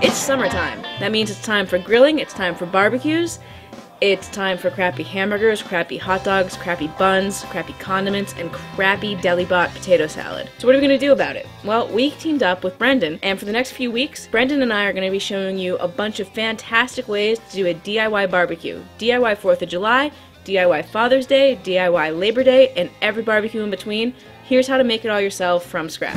It's summertime. That means it's time for grilling, it's time for barbecues, it's time for crappy hamburgers, crappy hot dogs, crappy buns, crappy condiments, and crappy deli-bought potato salad. So what are we going to do about it? Well, we teamed up with Brendan, and for the next few weeks, Brendan and I are going to be showing you a bunch of fantastic ways to do a DIY barbecue. DIY 4th of July, DIY Father's Day, DIY Labor Day, and every barbecue in between. Here's how to make it all yourself from scratch.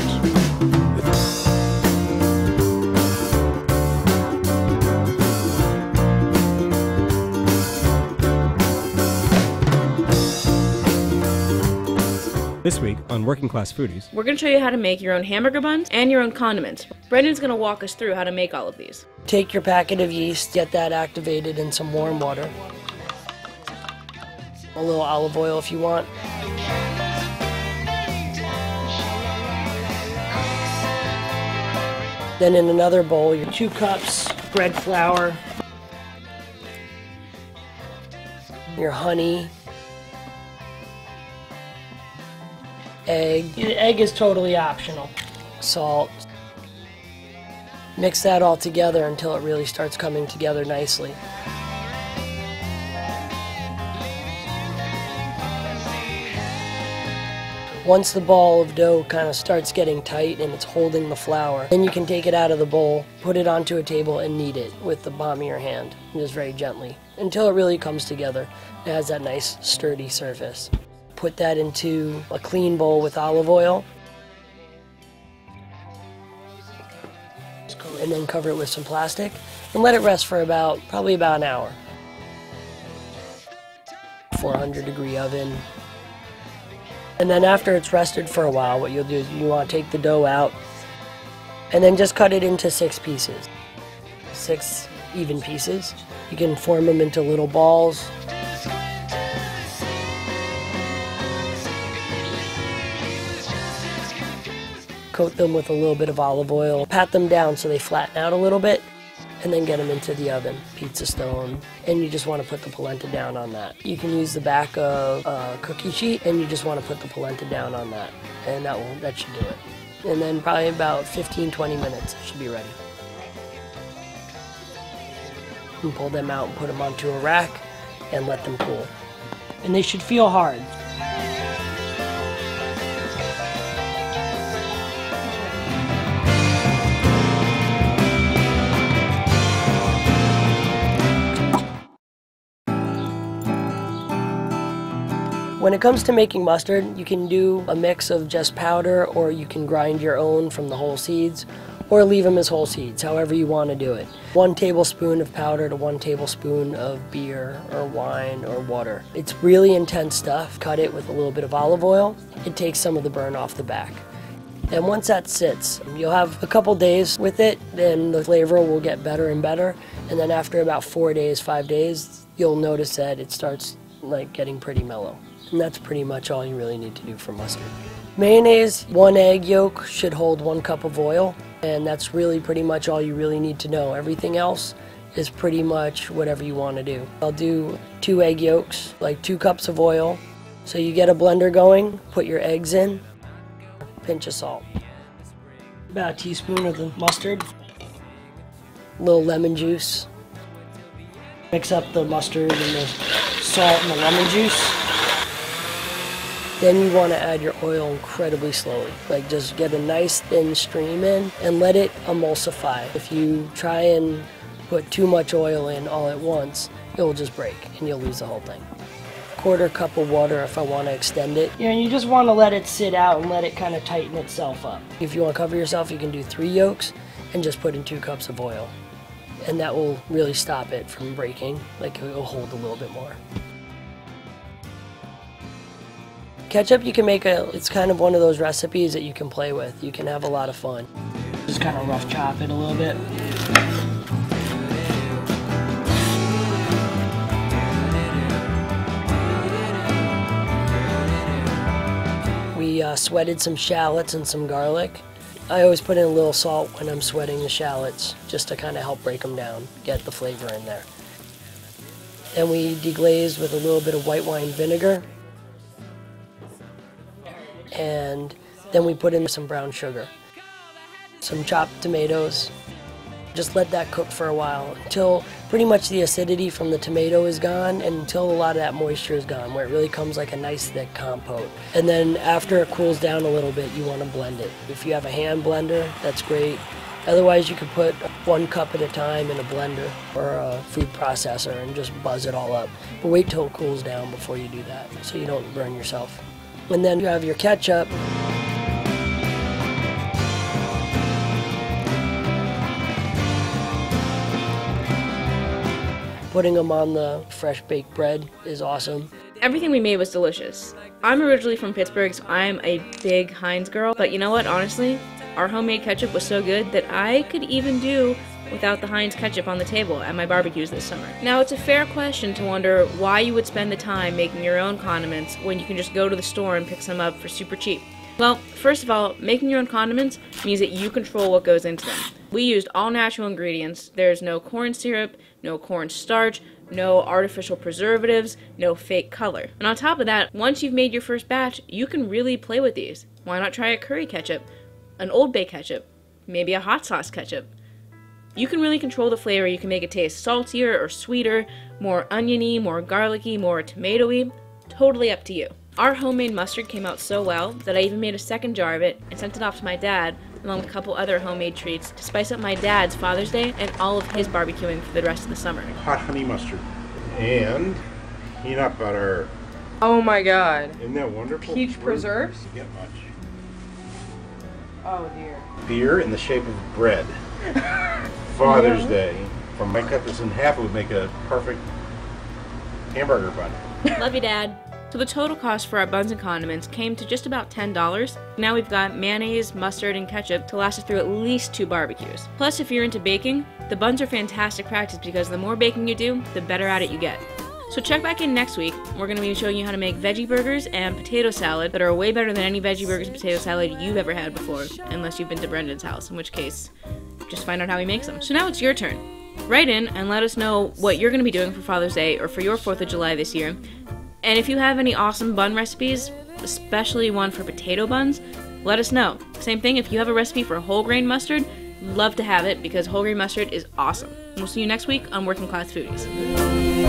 This week on Working Class Foodies, We're going to show you how to make your own hamburger buns and your own condiments. Brendan's going to walk us through how to make all of these. Take your packet of yeast, get that activated in some warm water. A little olive oil if you want. Then in another bowl, your 2 cups bread flour, your honey, egg. The egg is totally optional. Salt. Mix that all together until it really starts coming together nicely. Once the ball of dough kind of starts getting tight and it's holding the flour, then you can take it out of the bowl, put it onto a table and knead it with the palm of your hand, just very gently, until it really comes together. It has that nice sturdy surface. Put that into a clean bowl with olive oil, and then cover it with some plastic and let it rest for probably about an hour. 400-degree oven. And then after it's rested for a while, what you'll do is you want to take the dough out and then just cut it into 6 pieces. 6 even pieces. You can form them into little balls. Coat them with a little bit of olive oil. Pat them down so they flatten out a little bit, and then get them into the oven, pizza stone, and you just want to put the polenta down on that. You can use the back of a cookie sheet, and you just want to put the polenta down on that, and that should do it. And then probably about 15-20 minutes, it should be ready. And pull them out and put them onto a rack, and let them cool. And they should feel hard. When it comes to making mustard, you can do a mix of just powder, or you can grind your own from the whole seeds, or leave them as whole seeds, however you want to do it. 1 tablespoon of powder to 1 tablespoon of beer or wine or water. It's really intense stuff. Cut it with a little bit of olive oil. It takes some of the burn off the back. And once that sits, you'll have a couple days with it, then the flavor will get better and better. And then after about 4 days, 5 days, you'll notice that it starts like getting pretty mellow. And that's pretty much all you really need to do for mustard. Mayonnaise, 1 egg yolk should hold 1 cup of oil, and that's really pretty much all you really need to know. Everything else is pretty much whatever you want to do. I'll do 2 egg yolks, like 2 cups of oil. So you get a blender going, put your eggs in, pinch of salt. About a teaspoon of the mustard, a little lemon juice. Mix up the mustard and the salt and the lemon juice. Then you want to add your oil incredibly slowly. Like just get a nice thin stream in and let it emulsify. If you try and put too much oil in all at once, it will just break and you'll lose the whole thing. 1/4 cup of water if I want to extend it. Yeah, and you just want to let it sit out and let it kind of tighten itself up. If you want to cover yourself, you can do 3 yolks and just put in 2 cups of oil. And that will really stop it from breaking. Like it will hold a little bit more. Ketchup you can make it's kind of one of those recipes that you can play with. You can have a lot of fun. Just kind of rough chop it a little bit. We sweated some shallots and some garlic. I always put in a little salt when I'm sweating the shallots, just to kind of help break them down, get the flavor in there. Then we deglazed with a little bit of white wine vinegar. and then we put in some brown sugar, some chopped tomatoes. Just let that cook for a while until pretty much the acidity from the tomato is gone and until a lot of that moisture is gone, where it really comes like a nice thick compote. And then after it cools down a little bit, you want to blend it. If you have a hand blender, that's great. Otherwise, you could put 1 cup at a time in a blender or a food processor and just buzz it all up. But wait till it cools down before you do that so you don't burn yourself. And then you have your ketchup. Putting them on the fresh baked bread is awesome. Everything we made was delicious. I'm originally from Pittsburgh, so I'm a big Heinz girl, but you know what, honestly, our homemade ketchup was so good that I could even do without the Heinz ketchup on the table at my barbecues this summer. Now, it's a fair question to wonder why you would spend the time making your own condiments when you can just go to the store and pick some up for super cheap. Well, first of all, making your own condiments means that you control what goes into them. We used all natural ingredients. There's no corn syrup, no corn starch, no artificial preservatives, no fake color. And on top of that, once you've made your first batch, you can really play with these. Why not try a curry ketchup, an Old Bay ketchup, maybe a hot sauce ketchup? You can really control the flavor. You can make it taste saltier or sweeter, more oniony, more garlicky, more tomatoey. Totally up to you. Our homemade mustard came out so well that I even made a second jar of it and sent it off to my dad, along with a couple other homemade treats to spice up my dad's Father's Day and all of his barbecuing for the rest of the summer. Hot honey mustard and peanut butter. Oh my god. Isn't that wonderful? Peach preserves? You get much. Oh dear. Beer in the shape of bread. Father's Day. If I cut this in half, it would make a perfect hamburger bun. Love you, Dad. So the total cost for our buns and condiments came to just about $10. Now we've got mayonnaise, mustard, and ketchup to last us through at least 2 barbecues. Plus, if you're into baking, the buns are fantastic practice because the more baking you do, the better at it you get. So check back in next week. We're going to be showing you how to make veggie burgers and potato salad that are way better than any veggie burgers and potato salad you've ever had before, unless you've been to Brendan's house, in which case, just find out how he makes them. So now it's your turn. Write in and let us know what you're going to be doing for Father's Day or for your 4th of July this year. And if you have any awesome bun recipes, especially one for potato buns, let us know. Same thing, if you have a recipe for whole grain mustard, love to have it because whole grain mustard is awesome. And we'll see you next week on Working Class Foodies.